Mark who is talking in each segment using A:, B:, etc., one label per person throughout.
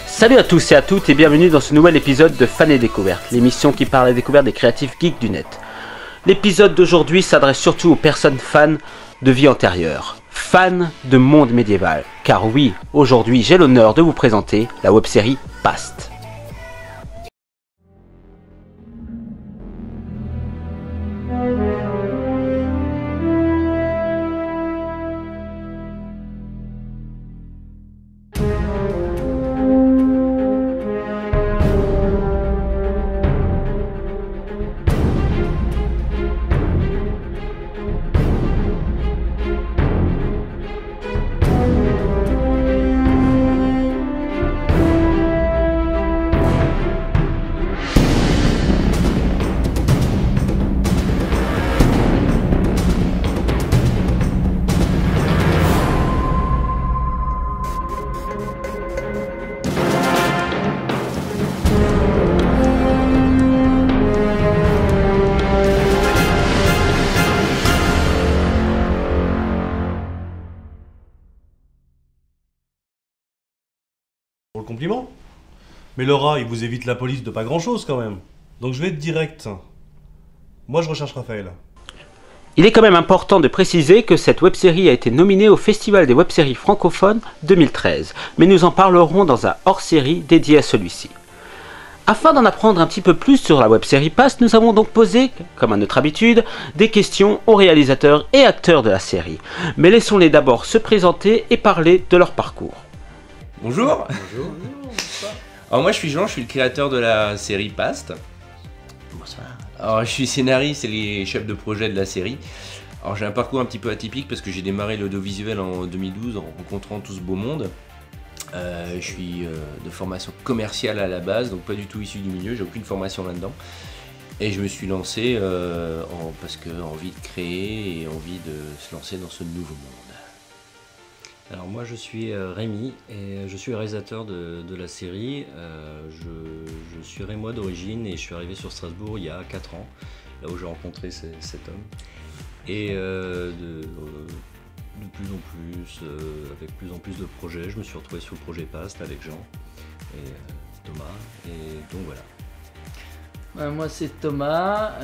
A: Salut à tous et à toutes et bienvenue dans ce nouvel épisode de Fans et Découvertes, l'émission qui parle à la découverte des créatifs geeks du net. L'épisode d'aujourd'hui s'adresse surtout aux personnes fans de vie antérieure, fans de monde médiéval, car oui, aujourd'hui j'ai l'honneur de vous présenter la web-série Past.
B: Pour le compliment. Mais Laura, il vous évite la police de pas grand chose quand même. Donc je vais être direct. Moi je recherche Raphaël.
A: Il est quand même important de préciser que cette web-série a été nominée au Festival des web-séries francophones 2013, mais nous en parlerons dans un hors-série dédié à celui-ci. Afin d'en apprendre un petit peu plus sur la web-série Past, nous avons donc posé, comme à notre habitude, des questions aux réalisateurs et acteurs de la série. Mais laissons-les d'abord se présenter et parler de leur parcours.
C: Bonjour. Bonjour. Alors moi je suis Jean, je suis le créateur de la série Past. Bonsoir. Alors je suis scénariste et les chefs de projet de la série. Alors j'ai un parcours un petit peu atypique parce que j'ai démarré l'audiovisuel en 2012 en rencontrant tout ce beau monde. Je suis de formation commerciale à la base, donc pas du tout issu du milieu, j'ai aucune formation là-dedans. Et je me suis lancé parce que envie de créer et envie de se lancer dans ce nouveau monde.
D: Alors moi je suis Rémi et je suis le réalisateur de la série. Je suis rémois d'origine et je suis arrivé sur Strasbourg il y a 4 ans, là où j'ai rencontré cet homme. Et de plus en plus, avec plus en plus de projets, je me suis retrouvé sur le projet Past avec Jean et Thomas, et donc voilà.
E: Moi c'est Thomas,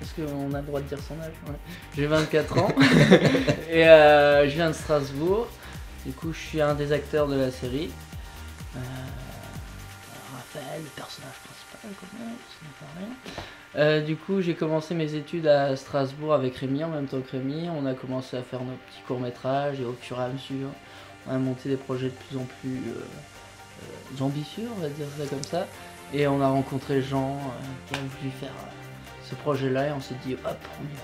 E: parce qu'on a le droit de dire son âge, ouais. J'ai 24 ans et je viens de Strasbourg, du coup je suis un des acteurs de la série. Raphaël, le personnage principal quand même, ça ne fait rien. Du coup j'ai commencé mes études à Strasbourg avec Rémi en même temps que Rémi, on a commencé à faire nos petits courts-métrages et au fur et à mesure on a monté des projets de plus en plus ambitieux, on va dire ça comme ça, et on a rencontré Jean qui a voulu faire ce projet là et on s'est dit hop on y va.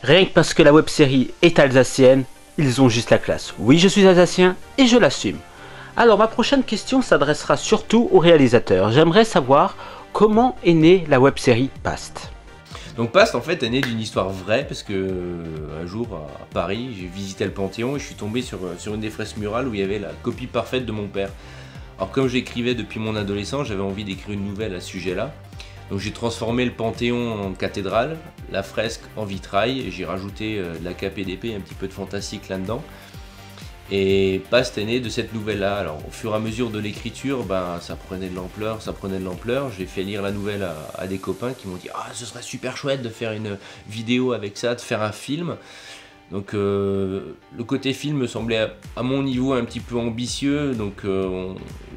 A: Rien que parce que la web-série est alsacienne, ils ont juste la classe. Oui, je suis alsacien et je l'assume. Alors ma prochaine question s'adressera surtout aux réalisateurs. J'aimerais savoir comment est née la web-série Past.
C: Donc Past en fait est né d'une histoire vraie parce que un jour à Paris j'ai visité le Panthéon et je suis tombé sur une des fresques murales où il y avait la copie parfaite de mon père. Alors comme j'écrivais depuis mon adolescence, j'avais envie d'écrire une nouvelle à ce sujet-là. Donc j'ai transformé le Panthéon en cathédrale, la fresque en vitrail, et j'ai rajouté de la KPDP et un petit peu de fantastique là-dedans. Et Past est né de cette nouvelle-là. Alors au fur et à mesure de l'écriture, ça prenait de l'ampleur, J'ai fait lire la nouvelle à des copains qui m'ont dit « Ah, ce serait super chouette de faire une vidéo avec ça, de faire un film ». Donc le côté film me semblait à mon niveau un petit peu ambitieux, donc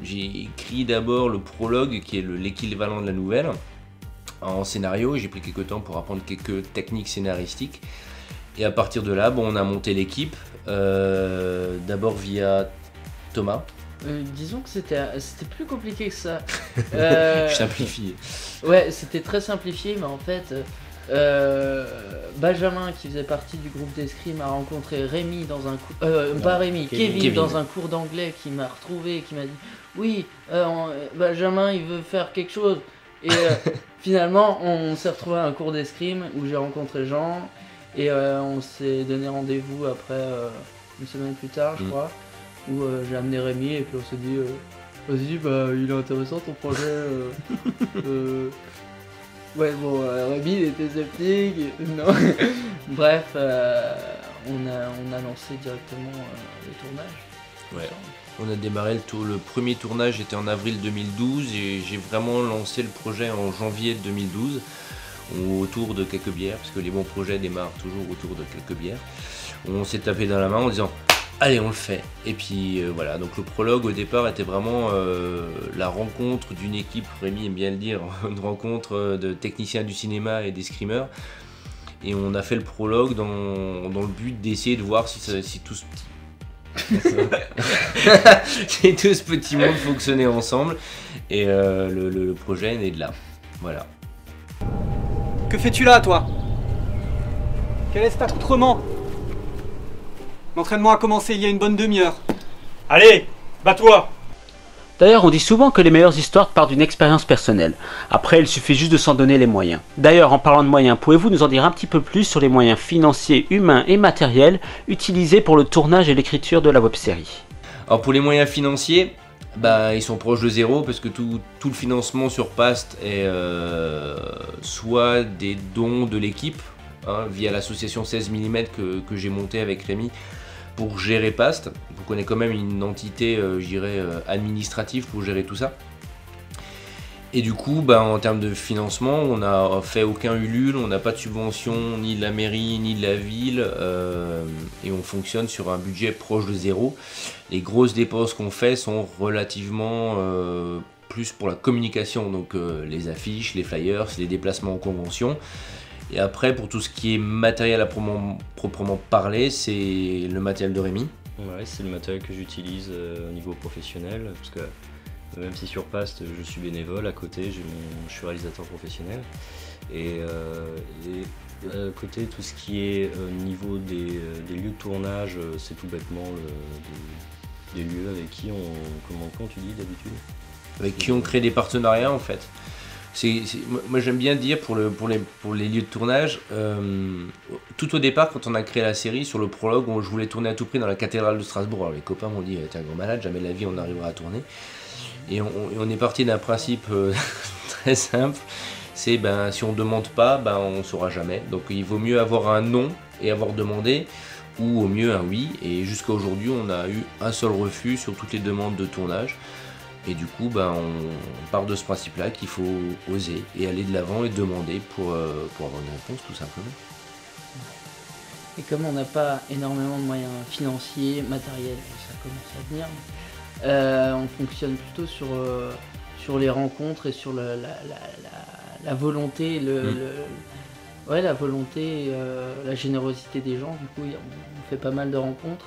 C: j'ai écrit d'abord le prologue qui est l'équivalent de la nouvelle en scénario. J'ai pris quelques temps pour apprendre quelques techniques scénaristiques et à partir de là on a monté l'équipe, d'abord via Thomas
E: Disons que c'était plus compliqué que ça.
C: Je simplifie.
E: Ouais, c'était très simplifié, mais en fait, Benjamin, qui faisait partie du groupe d'escrime, a rencontré Rémi dans un cours... pas Rémi, Kevin dans un cours d'anglais, qui m'a retrouvé et qui m'a dit « Oui, Benjamin, il veut faire quelque chose ». Et finalement, on s'est retrouvé à un cours d'escrime où j'ai rencontré Jean, et on s'est donné rendez-vous après, une semaine plus tard, je crois, où j'ai amené Rémi, et puis on s'est dit vas-y, bah, il est intéressant ton projet. Ouais, bon, Rémi, il était sceptique. Non. Bref, on a lancé directement le tournage.
C: Ouais. On a démarré le premier tournage était en avril 2012 et j'ai vraiment lancé le projet en janvier 2012 autour de quelques bières, parce que les bons projets démarrent toujours autour de quelques bières. On s'est tapé dans la main en disant allez, on le fait. Et puis voilà, donc le prologue au départ était vraiment la rencontre d'une équipe, Rémi aime bien le dire, une rencontre de techniciens du cinéma et des screamers. Et on a fait le prologue dans le but d'essayer de voir si tout ce si tout ce petit monde fonctionnait ensemble. Et le projet est né de là. Voilà.
F: Que fais-tu là, toi? Quel est cet accoutrement? L'entraînement a commencé il y a une bonne demi-heure.
B: Allez, bats-toi!
A: D'ailleurs, on dit souvent que les meilleures histoires partent d'une expérience personnelle. Après, il suffit juste de s'en donner les moyens. D'ailleurs, en parlant de moyens, pouvez-vous nous en dire un petit peu plus sur les moyens financiers, humains et matériels utilisés pour le tournage et l'écriture de la web-série?
C: Alors pour les moyens financiers, bah, ils sont proches de zéro parce que tout le financement sur Past est soit des dons de l'équipe, via l'association 16 mm que j'ai montée avec Rémi pour gérer Past. Donc on est quand même une entité, je dirais, administrative pour gérer tout ça. Et du coup, bah, en termes de financement, on n'a fait aucun Ulule, on n'a pas de subvention ni de la mairie ni de la ville, et on fonctionne sur un budget proche de zéro. Les grosses dépenses qu'on fait sont relativement plus pour la communication, donc les affiches, les flyers, les déplacements en convention. Et après, pour tout ce qui est matériel à proprement parler, c'est le matériel de Rémi.
D: Ouais, c'est le matériel que j'utilise au niveau professionnel, parce que même si sur Past je suis bénévole, à côté je suis réalisateur professionnel. Et à côté, tout ce qui est au niveau des lieux de tournage, c'est tout bêtement des lieux avec qui comment tu dis d'habitude?
C: Avec qui on crée des partenariats en fait. Moi j'aime bien dire pour les lieux de tournage, tout au départ quand on a créé la série, sur le prologue, je voulais tourner à tout prix dans la cathédrale de Strasbourg. Alors les copains m'ont dit t'es un gros malade, jamais de la vie on arrivera à tourner. Et on est parti d'un principe très simple, c'est si on ne demande pas, on ne saura jamais. Donc il vaut mieux avoir un non et avoir demandé, ou au mieux un oui. Et jusqu'à aujourd'hui on a eu un seul refus sur toutes les demandes de tournage. Et du coup, on part de ce principe-là qu'il faut oser et aller de l'avant et demander pour avoir une réponse, tout simplement.
E: Et comme on n'a pas énormément de moyens financiers, matériels, ça commence à venir, on fonctionne plutôt sur les rencontres et sur la volonté, la volonté, la générosité des gens. Du coup, on fait pas mal de rencontres.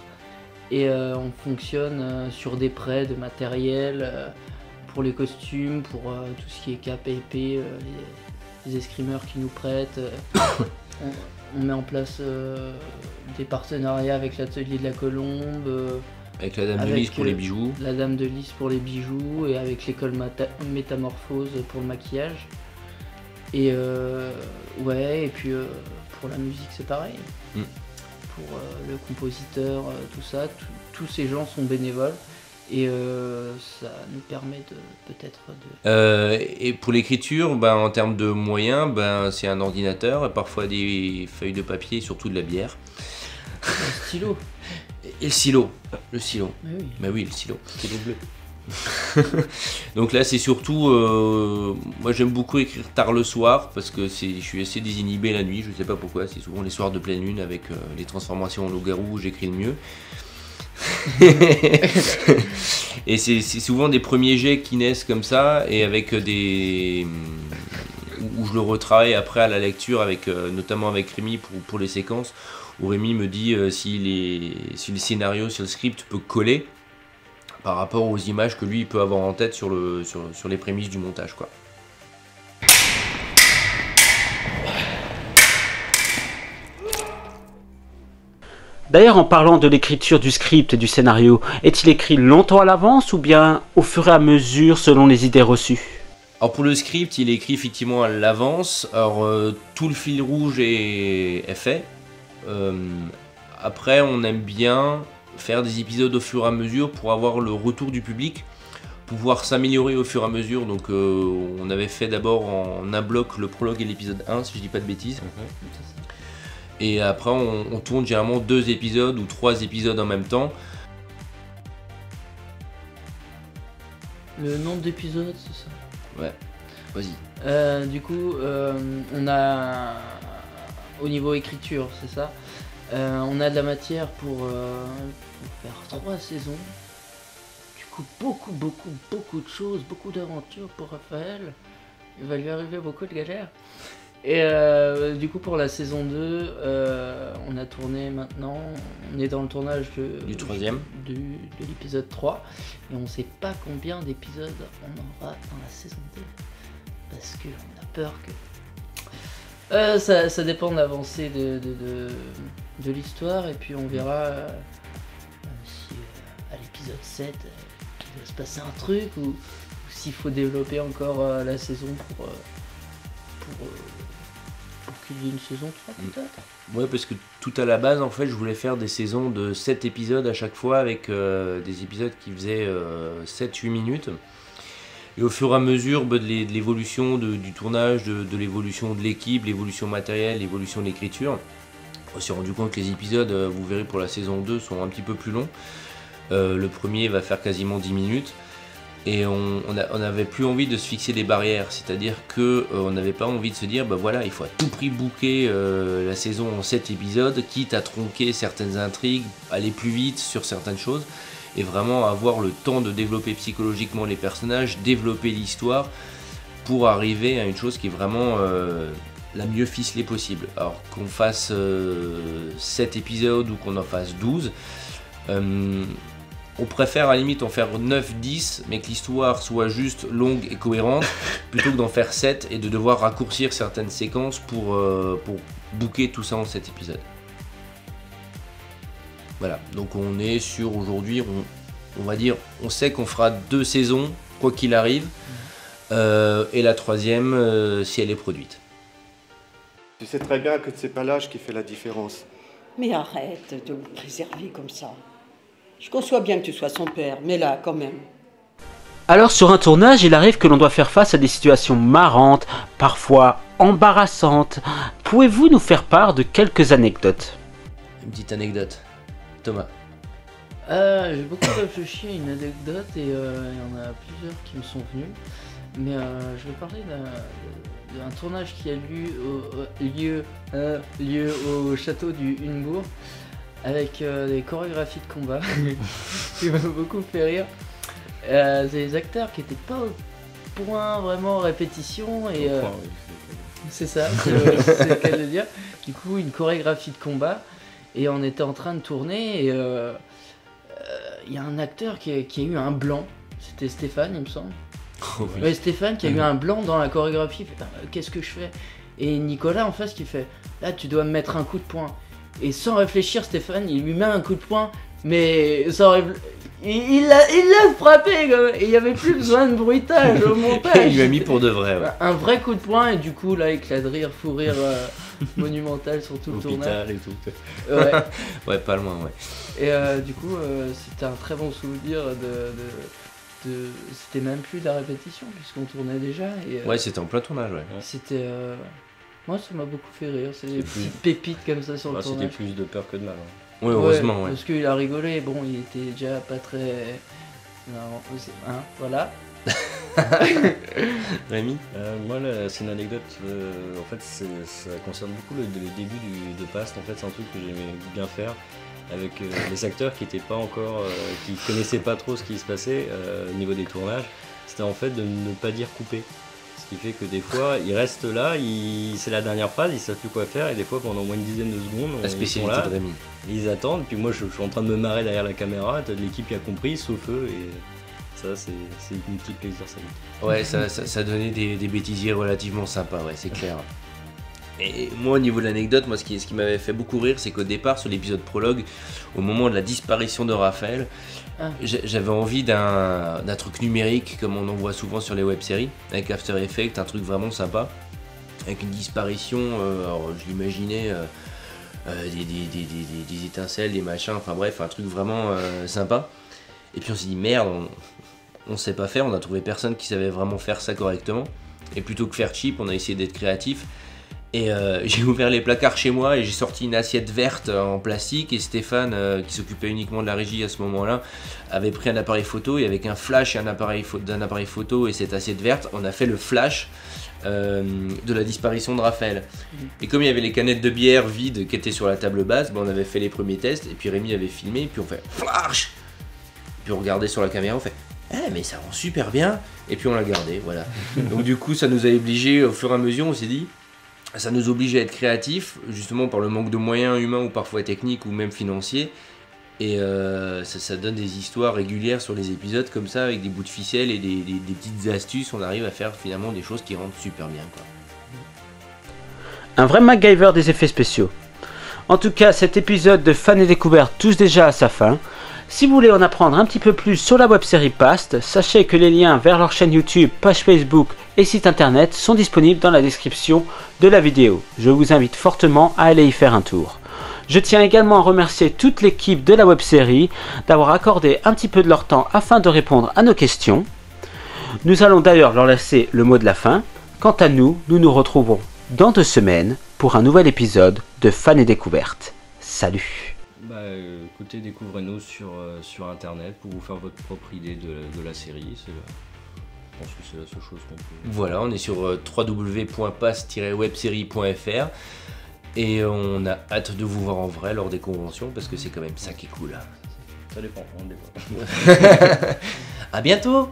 E: Et on fonctionne sur des prêts de matériel pour les costumes, pour tout ce qui est KPP, les escrimeurs qui nous prêtent. On met en place des partenariats avec l'atelier de la Colombe.
C: Avec la Dame de Lys pour les bijoux.
E: La Dame de Lys pour les bijoux et avec l'école Métamorphose pour le maquillage. Et et puis pour la musique c'est pareil. Pour le compositeur, tout ça, tous ces gens sont bénévoles et ça nous permet
C: et pour l'écriture, en termes de moyens, c'est un ordinateur, parfois des feuilles de papier et surtout de la bière.
E: Un stylo.
C: Et le silo. Le silo.
E: Mais oui.
C: Le silo.
D: Stylo bleu.
C: Donc là c'est surtout moi j'aime beaucoup écrire tard le soir parce que je suis assez désinhibé la nuit, je sais pas pourquoi, c'est souvent les soirs de pleine lune avec les transformations en loup-garou où j'écris le mieux. Et c'est souvent des premiers jets qui naissent comme ça et avec où je le retravaille après à la lecture avec notamment avec Rémi pour les séquences où Rémi me dit si le scénario, si le script peut coller. par rapport aux images que lui il peut avoir en tête sur les prémices du montage, quoi.
A: D'ailleurs, en parlant de l'écriture du script et du scénario, est-il écrit longtemps à l'avance ou bien au fur et à mesure selon les idées reçues?
C: Alors pour le script, il est écrit effectivement à l'avance. Alors tout le fil rouge est fait. Après, on aime bien faire des épisodes au fur et à mesure pour avoir le retour du public, pouvoir s'améliorer au fur et à mesure. Donc on avait fait d'abord en un bloc le prologue et l'épisode 1, si je dis pas de bêtises. Et après, on tourne généralement 2 épisodes ou 3 épisodes en même temps.
E: Le nombre d'épisodes, c'est ça?
C: Ouais, vas-y.
E: Du coup, on a, au niveau écriture, c'est ça, on a de la matière pour faire 3 saisons. Du coup, beaucoup de choses, beaucoup d'aventures pour Raphaël. Il va lui arriver beaucoup de galères. Et du coup, pour la saison 2, on a tourné maintenant, on est dans le tournage
C: Du 3e.
E: de l'épisode 3, et on sait pas combien d'épisodes on aura dans la saison 2, parce qu'on a peur que... ça dépend de l'avancée de l'histoire, et puis on verra si à l'épisode 7 il va se passer un truc, ou s'il faut développer encore la saison pour qu'il y ait une saison 3 peut-être.
C: Ouais, parce que tout à la base, en fait, je voulais faire des saisons de 7 épisodes à chaque fois, avec des épisodes qui faisaient 7-8 minutes. Et au fur et à mesure de l'évolution du tournage, de l'évolution de l'équipe, l'évolution matérielle, l'évolution de l'écriture, on s'est rendu compte que les épisodes, vous verrez pour la saison 2, sont un petit peu plus longs. Le premier va faire quasiment 10 minutes. Et on n'avait plus envie de se fixer des barrières, c'est-à-dire qu'on n'avait pas envie de se dire, bah voilà, il faut à tout prix booker la saison en 7 épisodes, quitte à tronquer certaines intrigues, aller plus vite sur certaines choses, et vraiment avoir le temps de développer psychologiquement les personnages, développer l'histoire, pour arriver à une chose qui est vraiment la mieux ficelée possible. Alors qu'on fasse 7 épisodes ou qu'on en fasse 12, on préfère à la limite en faire 9-10, mais que l'histoire soit juste longue et cohérente, plutôt que d'en faire 7 et de devoir raccourcir certaines séquences pour booker tout ça en 7 épisodes. Voilà, donc on est sur aujourd'hui, on va dire, on sait qu'on fera 2 saisons, quoi qu'il arrive, et la 3e si elle est produite.
G: Tu sais très bien que c'est pas l'âge qui fait la différence.
H: Mais arrête de le préserver comme ça. Je conçois bien que tu sois son père, mais là, quand même.
A: Alors sur un tournage, il arrive que l'on doit faire face à des situations marrantes, parfois embarrassantes. Pouvez-vous nous faire part de quelques anecdotes?
C: Une petite anecdote. Thomas.
E: J'ai beaucoup réfléchi à une anecdote, et il y en a plusieurs qui me sont venues. Mais je vais parler d'un tournage qui a lieu au château du Hunebourg, avec des chorégraphies de combat qui m'ont beaucoup fait rire. Des acteurs qui n'étaient pas au point vraiment répétition, et c'est ça, c'est le cas de le dire. Du coup, une chorégraphie de combat, et on était en train de tourner, et il y a un acteur qui a eu un blanc, c'était Stéphane, il me semble.
C: Oh oui.
E: Ouais, Stéphane qui a eu un blanc dans la chorégraphie, il fait qu'est-ce que je fais? Et Nicolas en face qui fait là, tu dois me mettre un coup de poing. Et sans réfléchir, Stéphane, il lui met un coup de poing, mais ça il l'a frappé, et il n'y avait plus besoin de bruitage au montage.
C: Il lui a mis pour de vrai. Ouais.
E: Un vrai coup de poing, et du coup, là, éclat de rire, fou rire monumental sur tout le tournage.
C: Et tout.
E: Ouais.
C: Ouais, pas loin, ouais.
E: Et du coup, c'était un très bon souvenir c'était même plus de la répétition, puisqu'on tournait déjà. Et,
C: ouais, c'était en plein tournage, ouais.
E: C'était... Moi, ça m'a beaucoup fait rire, c'est des petites pépites comme ça sur le tournage.
D: C'était plus de peur que de mal. Hein.
C: Ouais, heureusement, ouais.
E: Parce qu'il a rigolé, bon, il était déjà pas très... Non, voilà.
C: Rémi
D: Moi, c'est une anecdote, en fait, ça concerne beaucoup le début de Past. En fait, c'est un truc que j'aimais bien faire avec les acteurs qui étaient pas encore, qui connaissaient pas trop ce qui se passait au niveau des tournages. C'était en fait de ne pas dire couper. Ce qui fait que des fois, ils restent là, c'est la dernière phrase, ils savent plus quoi faire, et des fois, pendant au moins une dizaine de secondes,
C: La
D: ils sont
C: spécialité
D: là,
C: de Rémi.
D: ils attendent, puis moi je suis en train de me marrer derrière la caméra, t'as de l'équipe qui a compris, sauf eux, et ça, c'est une petite plaisir, ça.
C: Ouais, ça donnait des bêtisiers relativement sympas, ouais, c'est clair. Et moi, au niveau de l'anecdote, moi, ce qui m'avait fait beaucoup rire, c'est qu'au départ, sur l'épisode prologue, au moment de la disparition de Raphaël, j'avais envie d'un truc numérique, comme on en voit souvent sur les web-séries, avec After Effects, un truc vraiment sympa, avec une disparition, alors je l'imaginais, des étincelles, des machins, enfin bref, un truc vraiment sympa. Et puis on s'est dit, merde, on sait pas faire, on a trouvé personne qui savait vraiment faire ça correctement. Et plutôt que faire cheap, on a essayé d'être créatif. Et j'ai ouvert les placards chez moi et j'ai sorti une assiette verte en plastique. Et Stéphane, qui s'occupait uniquement de la régie à ce moment-là, avait pris un appareil photo. Et avec un flash et un appareil photo et cette assiette verte, on a fait le flash de la disparition de Raphaël. Et comme il y avait les canettes de bière vides qui étaient sur la table basse, on avait fait les premiers tests. Et puis Rémi avait filmé. Et puis on fait flash. Puis on regardait sur la caméra, on fait mais ça rend super bien. Et puis on l'a gardé, voilà. Donc du coup, ça nous a obligés, au fur et à mesure, on s'est dit, ça nous oblige à être créatifs, justement par le manque de moyens humains ou parfois techniques ou même financiers. Et ça donne des histoires régulières sur les épisodes comme ça, avec des bouts de ficelle et des petites astuces. On arrive à faire finalement des choses qui rendent super bien, quoi.
A: Un vrai MacGyver des effets spéciaux. En tout cas, cet épisode de Fans et Découvertes touche déjà à sa fin. Si vous voulez en apprendre un petit peu plus sur la web-série Past, sachez que les liens vers leur chaîne YouTube, page Facebook et site internet sont disponibles dans la description de la vidéo. Je vous invite fortement à aller y faire un tour. Je tiens également à remercier toute l'équipe de la web-série d'avoir accordé un petit peu de leur temps afin de répondre à nos questions. Nous allons d'ailleurs leur laisser le mot de la fin. Quant à nous, nous nous retrouvons dans 2 semaines pour un nouvel épisode de Fans et Découvertes. Salut!
D: Écoutez, découvrez-nous sur internet pour vous faire votre propre idée de la série. Je pense que c'est la seule chose qu'on peut.
C: Voilà, on est sur www.pass-webserie.fr et on a hâte de vous voir en vrai lors des conventions parce que c'est quand même ça qui est cool.
D: Ça dépend, on dépend.
C: À bientôt!